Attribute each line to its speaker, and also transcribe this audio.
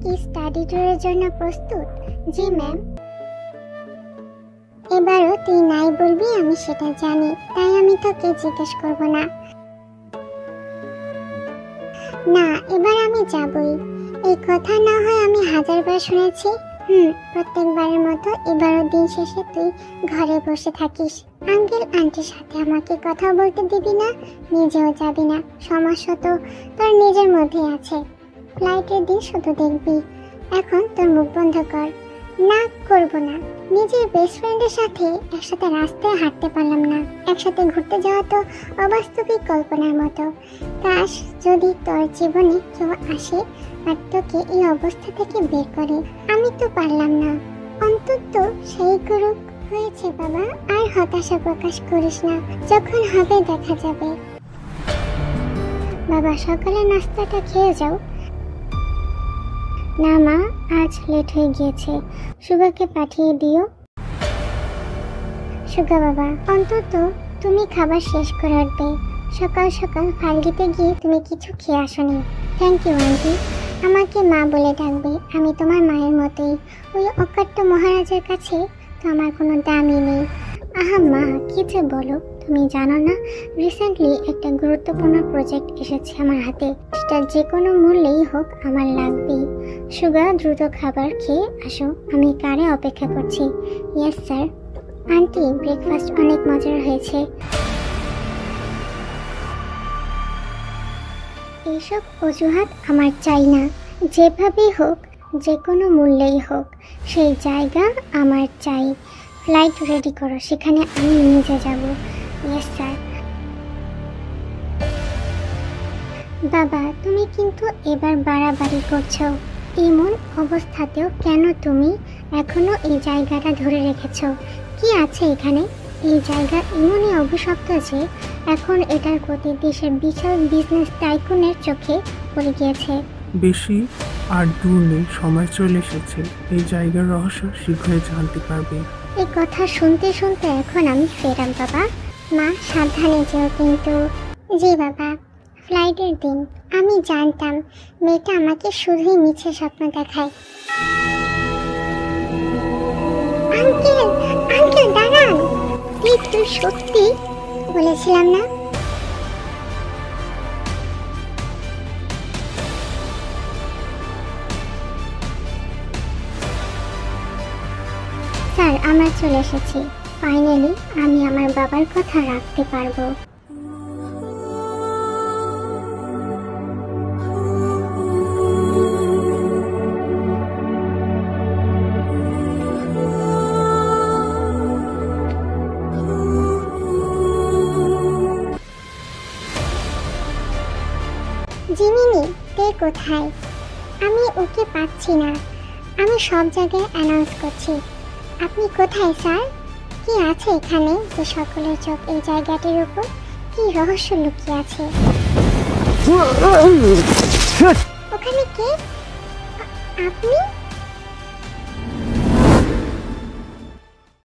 Speaker 1: কি স্টাডি ট্যুরের জন্য প্রস্তুত? জি ম্যাম। এবারও তুই নাই বলবি, আমি সেটা জানি, তাই আমি তোকে জিজ্ঞেস করব না। না, এবার আমি যাবই। এই কথা না হয় আমি হাজারবার শুনেছি। প্রত্যেকবারের মতো এবারও দিন শেষে তুই ঘরে বসে থাকিস, আঙ্কেল আন্টির সাথে আমাকে কথা বলতে দিবি না, নিজেও যাবি না। সমস্যা তো তোর নিজের মধ্যেই আছে। ফ্লাইটের দিন শুধু দেখবি। এখন তোর মুখ বন্ধ কর। না, করব না। নিজের বেস্ট ফ্রেন্ডের সাথে একসাথে রাস্তায় হাঁটতে পারলাম না, একসাথে ঘুরতে যাওয়া তো অবাস্তবিক কল্পনার মতো। কাশ যদি তোর জীবনে কেউ আসে আর তোকে এই অবস্থা থেকে বের করে। আমি তো পারলাম না, অন্তত সেই করুক। হয়েছে বাবা, আর হতাশা প্রকাশ করিস না, যখন হবে দেখা যাবে। বাবা, সকালে নাস্তাটা খেয়ে যাও। না মা, আজ লেট হয়ে গিয়েছে, সুগাকে পাঠিয়ে দিও। সুগা বাবা, অন্তত তুমি খাবার শেষ করে উঠবে। সকাল সকাল ফাইল দিতে গিয়ে তুমি কিছু খেয়ে আসনি। থ্যাংক ইউ আন্টি, আমাকে মা বলে ডাকবে, আমি তোমার মায়ের মতোই। ওই অকাট্য মহারাজের কাছে তো আমার কোনো দামই নেই। আহা মা, কি যে বলো, তুমি জানো না রিসেন্টলি একটা গুরুত্বপূর্ণ প্রজেক্ট এসেছে আমার হাতে, সেটা যে কোনো মূল্যেই হোক আমার লাগবেই। সুগা, দ্রুত খাবার খেয়ে আসো, আমি কারে অপেক্ষা করছি। Yes sir. আন্টি, ব্রেকফাস্ট অনেক মজার হয়েছে। এইসব অজুহাত আমার চাই না। যেভাবেই হোক, যে কোনো মূল্যেই হোক, সেই জায়গা আমার চাই। ফ্লাইট রেডি করো, সেখানে আমি নিজে যাব। Yes sir. বাবা, তুমি কিন্তু এবার বাড়াবাড়ি করছো। এমন অবস্থাতেও কেন তুমি এখনো এই জায়গাটা ধরে রেখেছো? কি আছে এখানে? এই জায়গা এমনই অভিশপ্ত যে এখন এটার প্রতি দেশের বিশাল বিজনেস টাইকুনের চোখে পড়ে গিয়েছে।
Speaker 2: বেশি আর দূর নেই, সময় চলে এসেছে। এই জায়গার রহস্য শীঘ্রই জানতে পারবে।
Speaker 1: এই কথা শুনতে শুনতে এখন আমি ফেরাম বাবা। মা, সাবধানে যেও কিন্তু। জি বাবা। ফ্লাইটের দিন আমি জানতাম মেয়েটা আমাকে শুধুই মিছে স্বপ্ন দেখায়। আঙ্কেল, আঙ্কেল দাঁড়ান। তুই সত্যি বলেছিলাম না? স্যার, আমরা চলে এসেছি। ফাইনালি আমি আমার বাবার কথা রাখতে পারবো। জিমিনি, তে কোথায়? আমি ওকে পাচ্ছি না। আমি সব জায়গায় অ্যানাউন্স করছি। আপনি কোথায় স্যার? কি আছে এখানে যে সকলের চোখ এই জায়গাটির উপর? কি রহস্য লুকিয়ে আছে? ওখানে কে? আপনি?